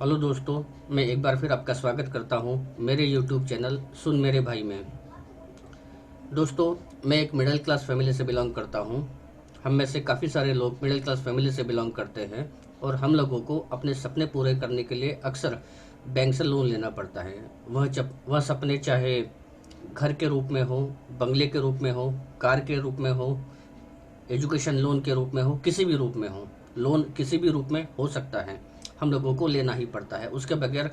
Hello दोस्तों, मैं एक बार फिर आपका स्वागत करता हूं मेरे यूट्यूब चैनल सुन मेरे भाई में। दोस्तों, मैं एक मिडिल क्लास फैमिली से बिलोंग करता हूं। हम में से काफ़ी सारे लोग मिडिल क्लास फैमिली से बिलोंग करते हैं और हम लोगों को अपने सपने पूरे करने के लिए अक्सर बैंक से लोन लेना पड़ता है। वह सपने चाहे घर के रूप में हो, बंगले के रूप में हो, कार के रूप में हो, एजुकेशन लोन के रूप में हो, किसी भी रूप में हो। लोन किसी भी रूप में हो सकता है, हम लोगों को लेना ही पड़ता है। उसके बगैर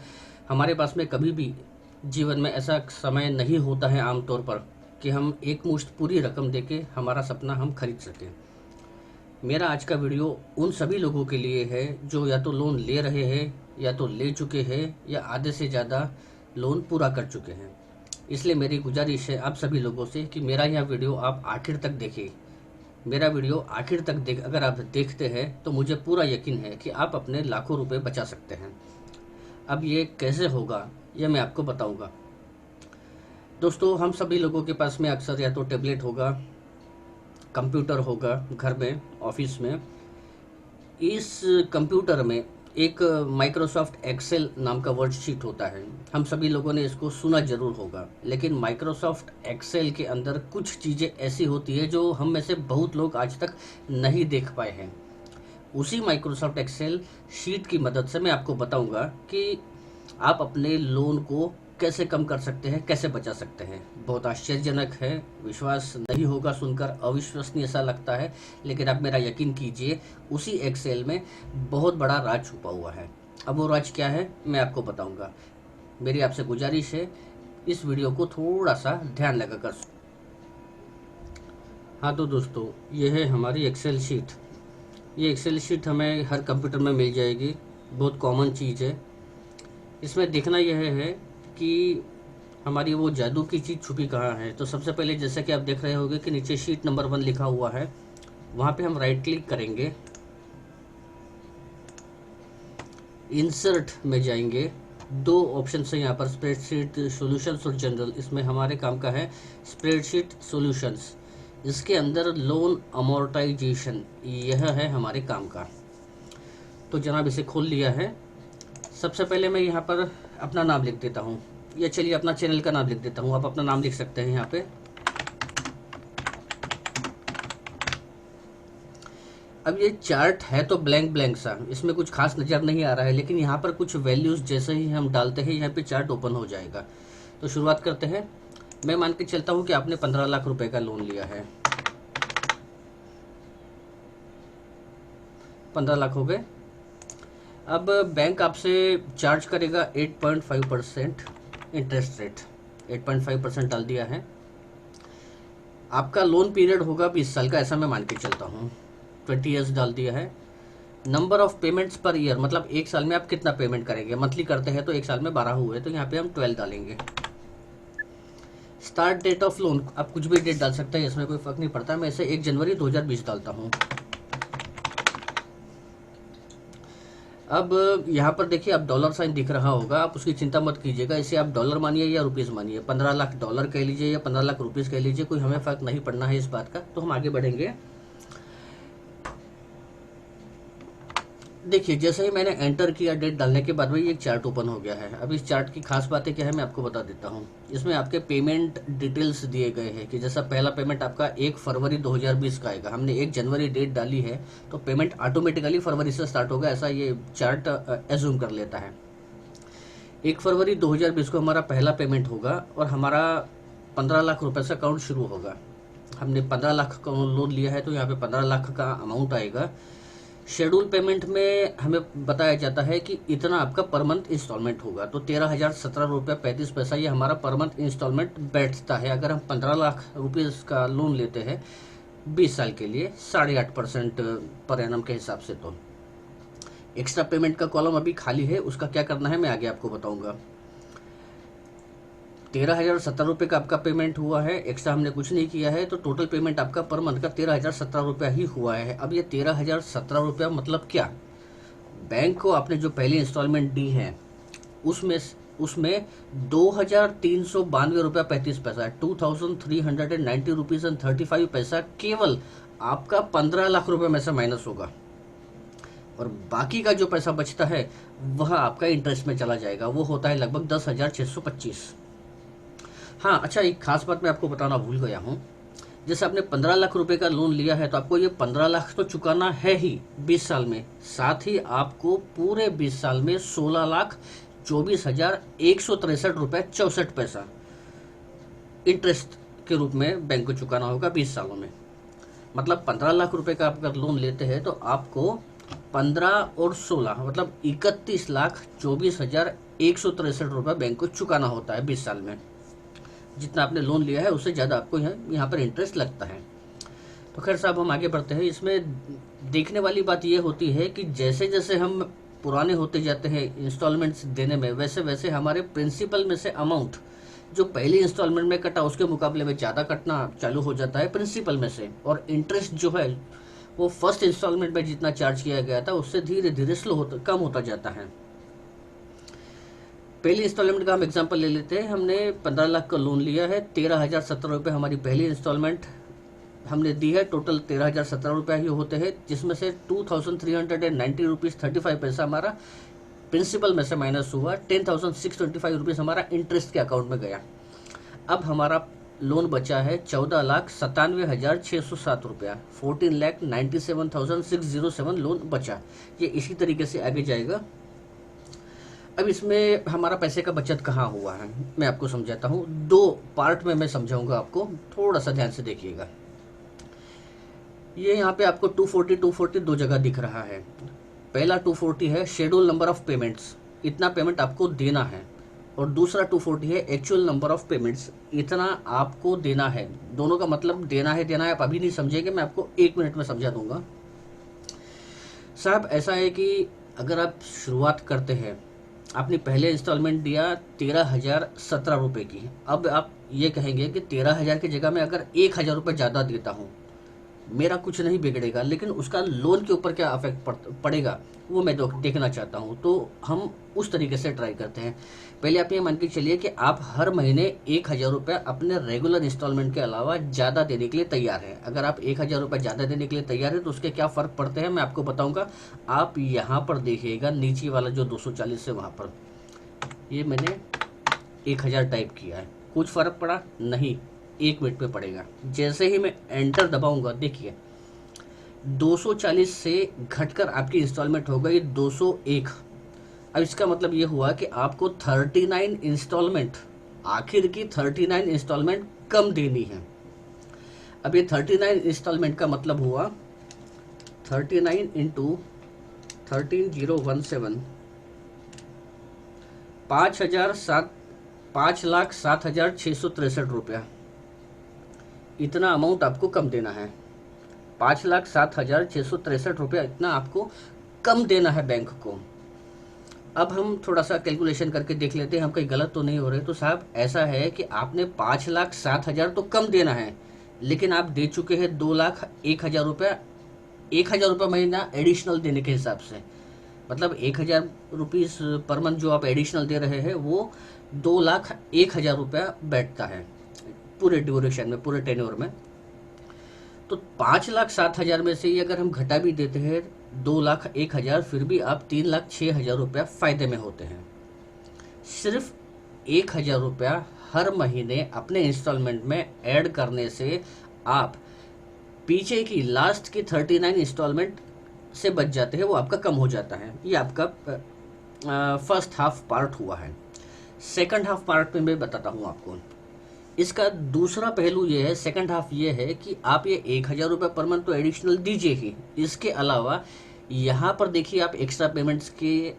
हमारे पास में कभी भी जीवन में ऐसा समय नहीं होता है आमतौर पर कि हम एक मुश्त पूरी रकम देके हमारा सपना हम खरीद सकें। मेरा आज का वीडियो उन सभी लोगों के लिए है जो या तो लोन ले रहे हैं, या तो ले चुके हैं, या आधे से ज़्यादा लोन पूरा कर चुके हैं। इसलिए मेरी गुजारिश है आप सभी लोगों से कि मेरा यह वीडियो आप आखिर तक देखें। मेरा वीडियो आखिर तक अगर आप देखते हैं तो मुझे पूरा यकीन है कि आप अपने लाखों रुपए बचा सकते हैं। अब ये कैसे होगा, ये मैं आपको बताऊंगा। दोस्तों, हम सभी लोगों के पास में अक्सर या तो टैबलेट होगा, कंप्यूटर होगा घर में, ऑफिस में। इस कंप्यूटर में एक माइक्रोसॉफ्ट एक्सेल नाम का वर्कशीट होता है। हम सभी लोगों ने इसको सुना जरूर होगा, लेकिन माइक्रोसॉफ्ट एक्सेल के अंदर कुछ चीज़ें ऐसी होती है जो हम में से बहुत लोग आज तक नहीं देख पाए हैं। उसी माइक्रोसॉफ्ट एक्सेल शीट की मदद से मैं आपको बताऊंगा कि आप अपने लोन को कैसे कम कर सकते हैं, कैसे बचा सकते हैं। बहुत आश्चर्यजनक है, विश्वास नहीं होगा सुनकर, अविश्वसनीय सा लगता है, लेकिन आप मेरा यकीन कीजिए, उसी एक्सेल में बहुत बड़ा राज छुपा हुआ है। अब वो राज क्या है मैं आपको बताऊंगा। मेरी आपसे गुजारिश है, इस वीडियो को थोड़ा सा ध्यान लगाकर। हाँ तो दोस्तों, ये है हमारी एक्सेल शीट। ये एक्सेल शीट हमें हर कंप्यूटर में मिल जाएगी, बहुत कॉमन चीज़ है। इसमें देखना यह है कि हमारी वो जादू की चीज़ छुपी कहाँ है। तो सबसे पहले जैसा कि आप देख रहे होंगे कि नीचे शीट नंबर 1 लिखा हुआ है, वहाँ पे हम राइट क्लिक करेंगे, इंसर्ट में जाएंगे। दो ऑप्शन है यहाँ पर, स्प्रेडशीट सॉल्यूशंस और जनरल। इसमें हमारे काम का है स्प्रेडशीट सॉल्यूशंस। इसके अंदर लोन अमोर्टाइजेशन, यह है हमारे काम का। तो जनाब इसे खोल लिया है। सबसे पहले मैं यहाँ पर अपना नाम लिख देता हूँ, या चलिए अपना चैनल का नाम लिख देता हूँ। आप अपना नाम लिख सकते हैं यहाँ पे। अब ये चार्ट है तो ब्लैंक ब्लैंक सा, इसमें कुछ खास नज़र नहीं आ रहा है, लेकिन यहाँ पर कुछ वैल्यूज़ जैसे ही हम डालते हैं यहाँ पे चार्ट ओपन हो जाएगा। तो शुरुआत करते हैं। मैं मान के चलता हूँ कि आपने 15 लाख रुपए का लोन लिया है। 15 लाख हो गए। अब बैंक आपसे चार्ज करेगा 8.5% इंटरेस्ट रेट। 8.5% डाल दिया है। आपका लोन पीरियड होगा 20 साल का, ऐसा मैं मान के चलता हूँ। 20 ईयर्स डाल दिया है। Number of payments per year, मतलब एक साल में आप कितना पेमेंट करेंगे। मंथली करते हैं तो एक साल में 12 हुए, तो यहाँ पे हम 12 डालेंगे। स्टार्ट डेट ऑफ लोन, आप कुछ भी डेट डाल सकते हैं, इसमें कोई फर्क नहीं पड़ता। मैं इसे 1 जनवरी 2020 डालता हूँ। अब यहाँ पर देखिए, आप डॉलर साइन दिख रहा होगा, आप उसकी चिंता मत कीजिएगा। इसे आप डॉलर मानिए या रुपीज़ मानिए, 15 लाख डॉलर कह लीजिए या 15 लाख रुपीज़ कह लीजिए, कोई हमें फ़र्क नहीं पड़ना है इस बात का। तो हम आगे बढ़ेंगे। देखिए, जैसे ही मैंने एंटर किया डेट डालने के बाद वही एक चार्ट ओपन हो गया है। अब इस चार्ट की खास बातें क्या है मैं आपको बता देता हूँ। इसमें आपके पेमेंट डिटेल्स दिए गए हैं कि जैसा पहला पेमेंट आपका 1 फरवरी 2020 का आएगा। हमने 1 जनवरी डेट डाली है तो पेमेंट ऑटोमेटिकली फरवरी से स्टार्ट होगा, ऐसा ये चार्ट एज्यूम कर लेता है। 1 फरवरी 2020 को हमारा पहला पेमेंट होगा और हमारा 15 लाख रुपए से अकाउंट शुरू होगा। हमने 15 लाख का लोन लिया है तो यहाँ पे 15 लाख का अमाउंट आएगा। शेड्यूल पेमेंट में हमें बताया जाता है कि इतना आपका पर मंथ इंस्टॉलमेंट होगा। तो 13,017 रुपये 35 पैसा ये हमारा पर मंथ इंस्टॉलमेंट बैठता है। अगर हम 15 लाख रुपीज़ का लोन लेते हैं 20 साल के लिए 8.5% पर एनम के हिसाब से। तो एक्स्ट्रा पेमेंट का कॉलम अभी खाली है, उसका क्या करना है मैं आगे आपको बताऊंगा। 13,017 रुपये का आपका पेमेंट हुआ है, एक्स्ट्रा हमने कुछ नहीं किया है, तो टोटल पेमेंट आपका पर मंथ का 13,017 रुपया ही हुआ है। अब ये 13,017 रुपया मतलब क्या, बैंक को आपने जो पहली इंस्टॉलमेंट दी है उसमें उसमें 2,392 रुपया 35 पैसा, 2,390 रुपीज़ एंड 35 पैसा केवल आपका 15 लाख रुपए में से माइनस होगा। और बाकी का जो पैसा बचता है वह आपका इंटरेस्ट में चला जाएगा, वो होता है लगभग 10,625। हाँ अच्छा, एक खास बात मैं आपको बताना भूल गया हूँ। जैसे आपने 15 लाख रुपए का लोन लिया है तो आपको ये 15 लाख तो चुकाना है ही 20 साल में, साथ ही आपको पूरे 20 साल में 16,24,163 रुपये 64 पैसा इंटरेस्ट के रूप में बैंक को चुकाना होगा 20 सालों में। मतलब 15 लाख रुपए का आप अगर लोन लेते हैं तो आपको 15 और 16 मतलब 31,24,163 रुपये बैंक को चुकाना होता है 20 साल में। जितना आपने लोन लिया है उससे ज़्यादा आपको यहाँ पर इंटरेस्ट लगता है। तो खैर साहब, हम आगे बढ़ते हैं। इसमें देखने वाली बात यह होती है कि जैसे जैसे हम पुराने होते जाते हैं इंस्टॉलमेंट्स देने में, वैसे वैसे हमारे प्रिंसिपल में से अमाउंट जो पहली इंस्टॉलमेंट में कटा उसके मुकाबले में ज़्यादा कटना चालू हो जाता है प्रिंसिपल में से, और इंटरेस्ट जो है वो फर्स्ट इंस्टॉलमेंट में जितना चार्ज किया गया था उससे धीरे धीरे कम होता जाता है। पहली इंस्टॉलमेंट का हम एग्जांपल ले लेते हैं। हमने 15 लाख का लोन लिया है, 13,017 रुपये हमारी पहली इंस्टॉलमेंट हमने दी है। टोटल 13,017 रुपये ही होते हैं, जिसमें से 2,390 रुपीज़ 35 पैसा हमारा प्रिंसिपल में से माइनस हुआ। 10,625 रुपीज़ हमारा इंटरेस्ट के अकाउंट में गया। अब हमारा लोन बचा है 14,97,607 रुपया, 14,97,607 लोन बचा। ये इसी तरीके से आगे जाएगा। अब इसमें हमारा पैसे का बचत कहाँ हुआ है मैं आपको समझाता हूँ। 2 पार्ट में मैं समझाऊंगा आपको, थोड़ा सा ध्यान से देखिएगा। ये यहाँ पे आपको 240 2 जगह दिख रहा है। पहला 240 है शेड्यूल नंबर ऑफ पेमेंट्स, इतना पेमेंट आपको देना है, और दूसरा 240 है एक्चुअल नंबर ऑफ पेमेंट्स, इतना आपको देना है। दोनों का मतलब देना है आप अभी नहीं समझेंगे, मैं आपको 1 मिनट में समझा दूंगा। साहब ऐसा है कि अगर आप शुरुआत करते हैं, आपने पहले इंस्टॉलमेंट दिया 13,017 रुपये की, अब आप ये कहेंगे कि 13,000 की जगह मैं अगर 1,000 रुपये ज़्यादा देता हूँ मेरा कुछ नहीं बिगड़ेगा, लेकिन उसका लोन के ऊपर क्या इफेक्ट पड़ेगा वो मैं देखना चाहता हूँ। तो हम उस तरीके से ट्राई करते हैं। पहले आप ये मान के चलिए कि आप हर महीने 1,000 रुपये अपने रेगुलर इंस्टॉलमेंट के अलावा ज़्यादा देने के लिए तैयार हैं। अगर आप 1,000 रुपये ज़्यादा देने के लिए तैयार हैं तो उसके क्या फ़र्क पड़ते हैं मैं आपको बताऊँगा। आप यहाँ पर देखिएगा नीचे वाला जो 240 है वहाँ पर ये मैंने 1,000 टाइप किया है, कुछ फ़र्क पड़ा नहीं, 1 मिनट पे पड़ेगा। जैसे ही मैं एंटर दबाऊंगा देखिए 240 से घटकर आपकी इंस्टॉलमेंट हो गई 201। अब इसका मतलब ये हुआ कि आपको 39 इंस्टॉलमेंट, आखिर की 39 इंस्टॉलमेंट कम देनी है। अब ये 39 इंस्टॉलमेंट का मतलब हुआ 39 इंटू 13017 5,07,663 रुपया, इतना अमाउंट आपको कम देना है। 5,07,663 रुपया इतना आपको कम देना है बैंक को। अब हम थोड़ा सा कैलकुलेशन करके देख लेते हैं हम कहीं गलत तो नहीं हो रहे। तो साहब ऐसा है कि आपने 5,07,000 तो कम देना है, लेकिन आप दे चुके हैं 2,01,000 रुपया, 1,000 रुपये महीना एडिशनल देने के हिसाब से, मतलब 1,000 रुपीज़ पर मंथ जो आप एडिशनल दे रहे हैं वो 2,01,000 रुपया बैठता है पूरे ड्यूरेशन में, पूरे टेन्योर में। तो 5,07,000 में से ही अगर हम घटा भी देते हैं 2,01,000, फिर भी आप 3,06,000 रुपया फ़ायदे में होते हैं। सिर्फ 1,000 रुपया हर महीने अपने इंस्टॉलमेंट में ऐड करने से आप पीछे की लास्ट की 39 इंस्टॉलमेंट से बच जाते हैं, वो आपका कम हो जाता है। ये आपका फर्स्ट हाफ पार्ट हुआ है। सेकंड हाफ पार्ट में मैं बताता हूँ आपको। इसका दूसरा पहलू ये है, सेकंड हाफ ये है कि आप ये 1,000 रुपये पर मंथ तो एडिशनल दीजिए ही, इसके अलावा यहाँ पर देखिए आप एक्स्ट्रा पेमेंट्स के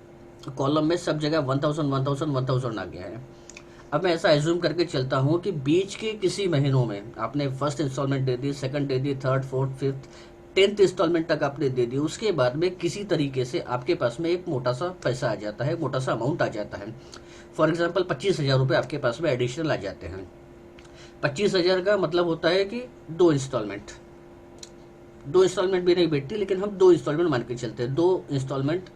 कॉलम में सब जगह 1,000 आ गया है। अब मैं ऐसा एज्यूम करके चलता हूँ कि बीच के किसी महीनों में आपने फर्स्ट इंस्टॉलमेंट दे दी, सेकंड दे दी, third, fourth, fifth, 10th installment तक आपने दे दी। उसके बाद में किसी तरीके से आपके पास में एक मोटा सा पैसा आ जाता है, मोटा सा अमाउंट आ जाता है। फॉर एग्जाम्पल 25,000 रुपये आपके पास में एडिशनल आ जाते हैं। 25,000 का मतलब होता है कि 2 इंस्टॉलमेंट भी नहीं बैठती, लेकिन हम 2 इंस्टॉलमेंट मान के चलते हैं। 2 इंस्टॉलमेंट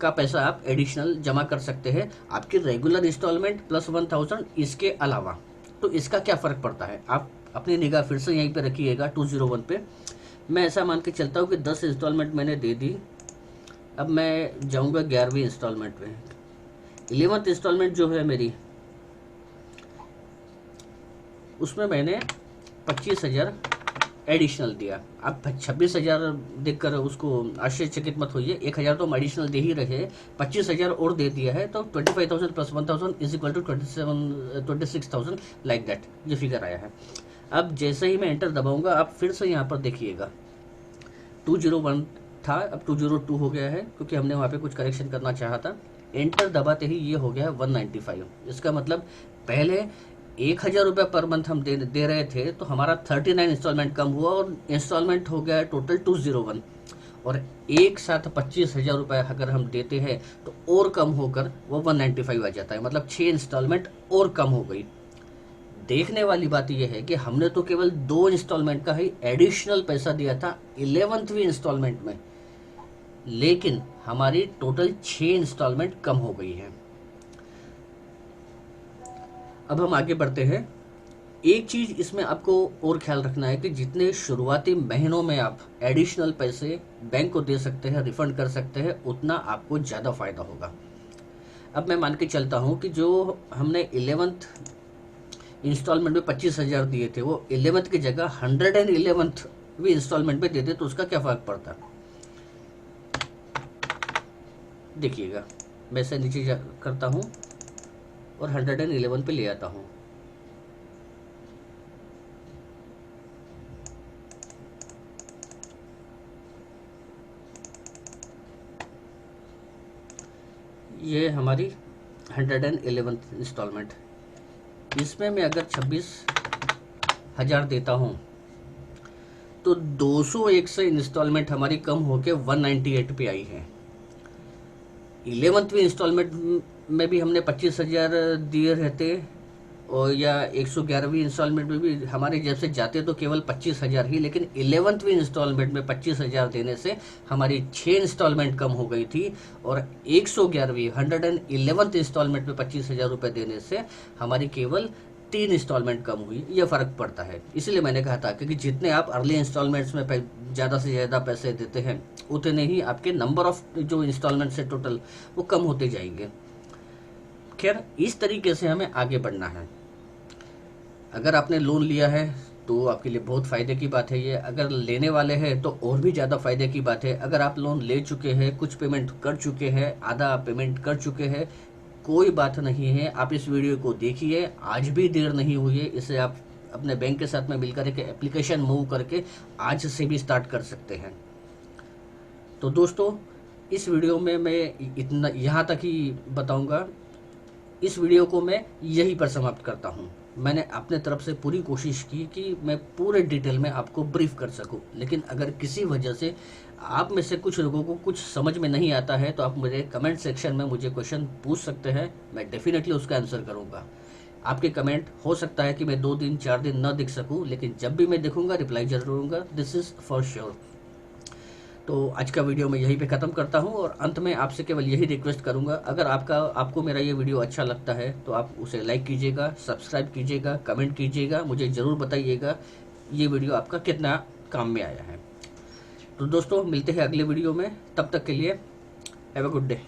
का पैसा आप एडिशनल जमा कर सकते हैं आपकी रेगुलर इंस्टॉलमेंट प्लस 1,000 इसके अलावा। तो इसका क्या फ़र्क पड़ता है आप अपनी निगाह फिर से यहीं पे रखिएगा 201 पे। मैं ऐसा मान के चलता हूँ कि 10 इंस्टॉलमेंट मैंने दे दी अब मैं जाऊंगा 11वीं इंस्टॉलमेंट में। 11th इंस्टॉलमेंट जो है मेरी, उसमें मैंने 25,000 एडिशनल दिया। आप 26,000 देखकर उसको आश्चर्यचकित मत होइए, 1,000 तो हम एडिशनल दे ही रहे, 25,000 और दे दिया है, तो 25,000 plus 1,000 is equal to 26,000, like that ये फिगर आया है। अब जैसे ही मैं एंटर दबाऊंगा, आप फिर से यहाँ पर देखिएगा 201 था, अब 202 हो गया है, क्योंकि हमने वहाँ पे कुछ करेक्शन करना चाहा था। एंटर दबाते ही ये हो गया है 195। इसका मतलब पहले 1,000 रुपये पर मंथ हम दे रहे थे, तो हमारा 39 इंस्टॉलमेंट कम हुआ और इंस्टॉलमेंट हो गया है टोटल 201। और एक साथ 25,000 रुपये अगर हम देते हैं तो और कम होकर वो 195 आ जाता है, मतलब 6 इंस्टॉलमेंट और कम हो गई। देखने वाली बात यह है कि हमने तो केवल 2 इंस्टॉलमेंट का ही एडिशनल पैसा दिया था 11वीं इंस्टॉलमेंट में, लेकिन हमारी टोटल 6 इंस्टॉलमेंट कम हो गई है। अब हम आगे बढ़ते हैं। एक चीज इसमें आपको और ख्याल रखना है कि जितने शुरुआती महीनों में आप एडिशनल पैसे बैंक को दे सकते हैं, रिफंड कर सकते हैं, उतना आपको ज़्यादा फायदा होगा। अब मैं मान के चलता हूं कि जो हमने 11th इंस्टॉलमेंट में 25,000 दिए थे, वो 11th की जगह 111वीं इंस्टॉलमेंट में देते तो उसका क्या फर्क पड़ता। देखिएगा, मैं से नीचे करता हूं और 111 पे ले आता हूं। ये हमारी 111th इंस्टॉलमेंट। इसमें मैं अगर 26,000 देता हूं तो 201 से इंस्टॉलमेंट हमारी कम होके 198 पे आई है। 11वीं इंस्टॉलमेंट में भी हमने 25,000 दिए रहते, और या 111वीं इंस्टॉलमेंट में भी हमारे जैसे जाते तो केवल 25,000 ही, लेकिन 11वीं इंस्टॉलमेंट में 25,000 देने से हमारी 6 इंस्टॉलमेंट कम हो गई थी, और 111वीं 111th इंस्टॉलमेंट में 25,000 रुपये देने से हमारी केवल 3 इंस्टॉलमेंट कम हुई। ये फ़र्क पड़ता है, इसलिए मैंने कहा था क्योंकि जितने आप अर्ली इंस्टॉलमेंट्स में ज़्यादा से ज़्यादा पैसे देते हैं, उतने ही आपके नंबर ऑफ जो इंस्टॉलमेंट्स है टोटल वो कम होते जाएंगे। खैर, इस तरीके से हमें आगे बढ़ना है। अगर आपने लोन लिया है तो आपके लिए बहुत फ़ायदे की बात है ये, अगर लेने वाले हैं तो और भी ज़्यादा फ़ायदे की बात है। अगर आप लोन ले चुके हैं, कुछ पेमेंट कर चुके हैं, आधा पेमेंट कर चुके हैं, कोई बात नहीं है, आप इस वीडियो को देखिए, आज भी देर नहीं हुई है। इसे आप अपने बैंक के साथ में मिलकर एक एप्लीकेशन मूव करके आज से भी स्टार्ट कर सकते हैं। तो दोस्तों, इस वीडियो में मैं इतना यहाँ तक ही बताऊँगा। इस वीडियो को मैं यहीं पर समाप्त करता हूँ। मैंने अपने तरफ से पूरी कोशिश की कि मैं पूरे डिटेल में आपको ब्रीफ कर सकूं, लेकिन अगर किसी वजह से आप में से कुछ लोगों को कुछ समझ में नहीं आता है तो आप मुझे कमेंट सेक्शन में मुझे क्वेश्चन पूछ सकते हैं, मैं डेफिनेटली उसका आंसर करूंगा। आपके कमेंट हो सकता है कि मैं 2 दिन 4 दिन न दिख सकूं, लेकिन जब भी मैं देखूंगा रिप्लाई जरूर दूंगा, दिस इज़ फॉर श्योर। तो आज का वीडियो मैं यहीं पे ख़त्म करता हूं, और अंत में आपसे केवल यही रिक्वेस्ट करूंगा, अगर आपको मेरा ये वीडियो अच्छा लगता है तो आप उसे लाइक कीजिएगा, सब्सक्राइब कीजिएगा, कमेंट कीजिएगा, मुझे ज़रूर बताइएगा ये वीडियो आपका कितना काम में आया है। तो दोस्तों, मिलते हैं अगले वीडियो में, तब तक के लिए हैव अ गुड डे।